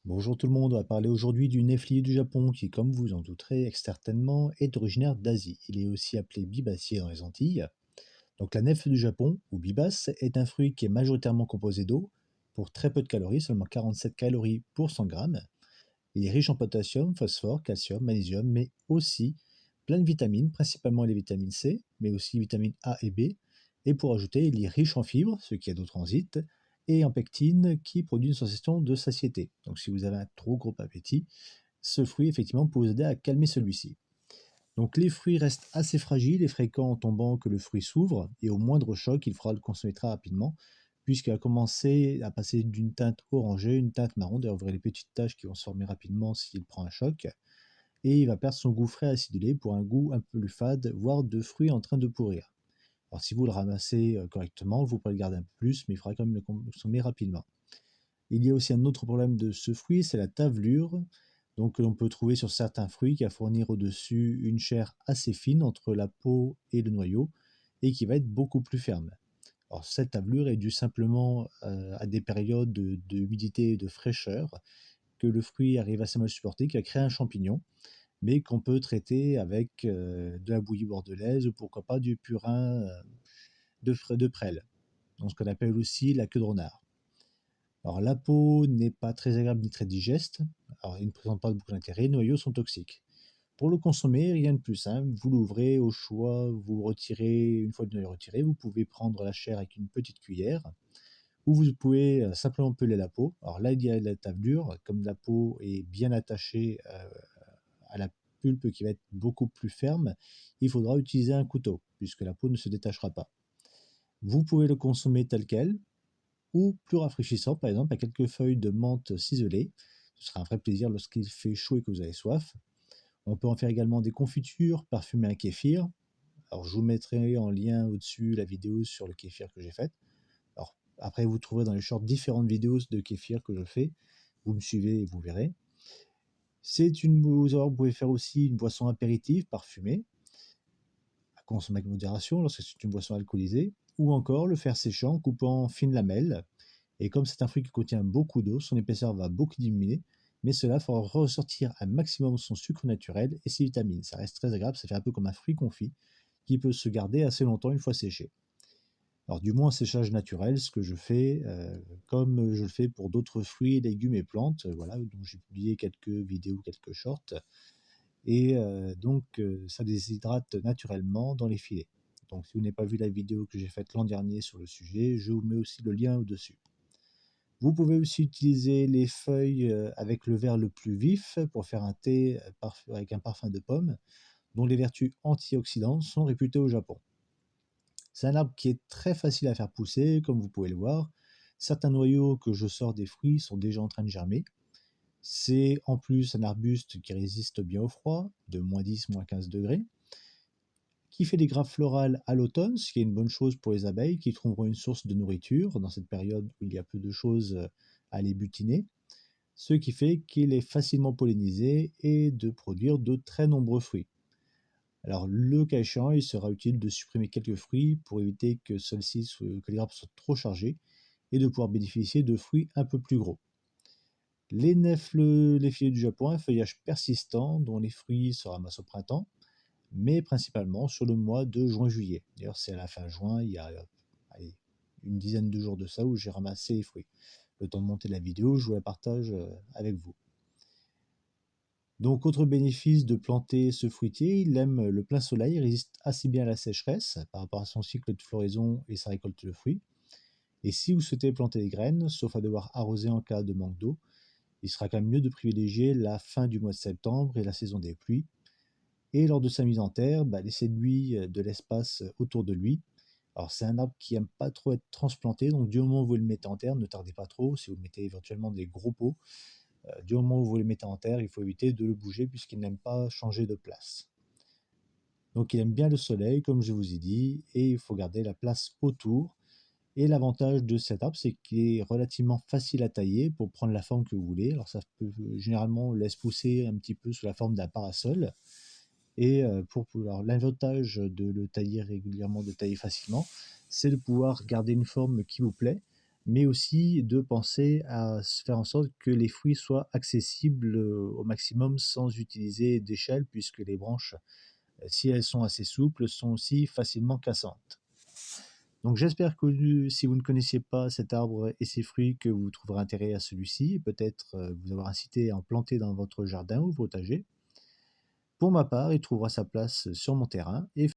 Bonjour tout le monde, on va parler aujourd'hui du néflier du Japon qui, comme vous en douterez certainement, est originaire d'Asie. Il est aussi appelé bibacier dans les Antilles. Donc la nèfle du Japon, ou bibace, est un fruit qui est majoritairement composé d'eau, pour très peu de calories, seulement 47 calories pour 100 grammes. Il est riche en potassium, phosphore, calcium, magnésium, mais aussi plein de vitamines, principalement les vitamines C, mais aussi vitamines A et B. Et pour ajouter, il est riche en fibres, ce qui aide au transit, et en pectine, qui produit une sensation de satiété. Donc si vous avez un trop gros appétit, ce fruit, effectivement, peut vous aider à calmer celui-ci. Donc les fruits restent assez fragiles et fréquents en tombant que le fruit s'ouvre, et au moindre choc, il faudra le consommer très rapidement, puisqu'il va commencer à passer d'une teinte orangée à une teinte marron. D'ailleurs, vous verrez les petites taches qui vont se former rapidement s'il prend un choc, et il va perdre son goût frais acidulé pour un goût un peu plus fade, voire de fruits en train de pourrir. Alors si vous le ramassez correctement, vous pourrez le garder un peu plus, mais il faudra quand même le consommer rapidement. Il y a aussi un autre problème de ce fruit, c'est la tavelure, donc que l'on peut trouver sur certains fruits, qui va fournir au-dessus une chair assez fine entre la peau et le noyau, et qui va être beaucoup plus ferme. Alors cette tavelure est due simplement à des périodes de humidité et de fraîcheur que le fruit arrive assez mal supporter, qui a créé un champignon, mais qu'on peut traiter avec de la bouillie bordelaise ou pourquoi pas du purin de prêle, donc ce qu'on appelle aussi la queue de renard. Alors la peau n'est pas très agréable ni très digeste, alors il ne présente pas beaucoup d'intérêt, les noyaux sont toxiques. Pour le consommer, rien de plus simple, vous l'ouvrez au choix, vous retirez, une fois le noyau retiré, vous pouvez prendre la chair avec une petite cuillère, ou vous pouvez simplement peler la peau. Alors là, il y a la tavelure, comme la peau est bien attachée à la pulpe qui va être beaucoup plus ferme, il faudra utiliser un couteau, puisque la peau ne se détachera pas. Vous pouvez le consommer tel quel, ou plus rafraîchissant, par exemple, à quelques feuilles de menthe ciselées. Ce sera un vrai plaisir lorsqu'il fait chaud et que vous avez soif. On peut en faire également des confitures parfumées à kéfir. Alors, je vous mettrai en lien au-dessus la vidéo sur le kéfir que j'ai faite. Alors, après, vous trouverez dans les shorts différentes vidéos de kéfir que je fais. Vous me suivez et vous verrez. Vous pouvez faire aussi une boisson apéritive parfumée, à consommer avec modération lorsque c'est une boisson alcoolisée, ou encore le faire sécher en coupant en fines lamelles. Et comme c'est un fruit qui contient beaucoup d'eau, son épaisseur va beaucoup diminuer, mais cela fera ressortir un maximum son sucre naturel et ses vitamines. Ça reste très agréable, ça fait un peu comme un fruit confit qui peut se garder assez longtemps une fois séché. Alors du moins un séchage naturel, ce que je fais, comme je le fais pour d'autres fruits, légumes et plantes, voilà, dont j'ai publié quelques vidéos, quelques shorts, et ça déshydrate naturellement dans les filets. Donc si vous n'avez pas vu la vidéo que j'ai faite l'an dernier sur le sujet, je vous mets aussi le lien au-dessus. Vous pouvez aussi utiliser les feuilles avec le vert le plus vif pour faire un thé avec un parfum de pomme, dont les vertus antioxydantes sont réputées au Japon. C'est un arbre qui est très facile à faire pousser, comme vous pouvez le voir. Certains noyaux que je sors des fruits sont déjà en train de germer. C'est en plus un arbuste qui résiste bien au froid, de -10, -15 degrés, qui fait des grappes florales à l'automne, ce qui est une bonne chose pour les abeilles qui trouveront une source de nourriture dans cette période où il y a peu de choses à les butiner, ce qui fait qu'il est facilement pollinisé et de produire de très nombreux fruits. Alors le cas échéant, il sera utile de supprimer quelques fruits pour éviter que que les grappes soient trop chargées et de pouvoir bénéficier de fruits un peu plus gros. Les filets du Japon, un feuillage persistant dont les fruits se ramassent au printemps, mais principalement sur le mois de juin-juillet. D'ailleurs, c'est à la fin juin, il y a allez, une dizaine de jours de ça, où j'ai ramassé les fruits. Le temps de monter la vidéo, je vous la partage avec vous. Donc, autre bénéfice de planter ce fruitier, il aime le plein soleil, il résiste assez bien à la sécheresse par rapport à son cycle de floraison et sa récolte de fruits. Et si vous souhaitez planter des graines, sauf à devoir arroser en cas de manque d'eau, il sera quand même mieux de privilégier la fin du mois de septembre et la saison des pluies. Et lors de sa mise en terre, laissez-lui de l'espace autour de lui. Alors c'est un arbre qui aime pas trop être transplanté, donc du moment où vous le mettez en terre, ne tardez pas trop. Si vous mettez éventuellement des gros pots, du moment où vous le mettez en terre, il faut éviter de le bouger puisqu'il n'aime pas changer de place. Donc il aime bien le soleil, comme je vous ai dit, et il faut garder la place autour. Et l'avantage de cet arbre, c'est qu'il est relativement facile à tailler pour prendre la forme que vous voulez. Alors ça peut généralement laisse pousser un petit peu sous la forme d'un parasol. Et alors l'avantage de le tailler régulièrement, de tailler facilement, c'est de pouvoir garder une forme qui vous plaît, mais aussi de penser à faire en sorte que les fruits soient accessibles au maximum sans utiliser d'échelle, puisque les branches, si elles sont assez souples, sont aussi facilement cassantes. Donc j'espère que si vous ne connaissiez pas cet arbre et ses fruits, que vous trouverez intérêt à celui-ci, et peut-être vous avoir incité à en planter dans votre jardin ou potager. Pour ma part, il trouvera sa place sur mon terrain et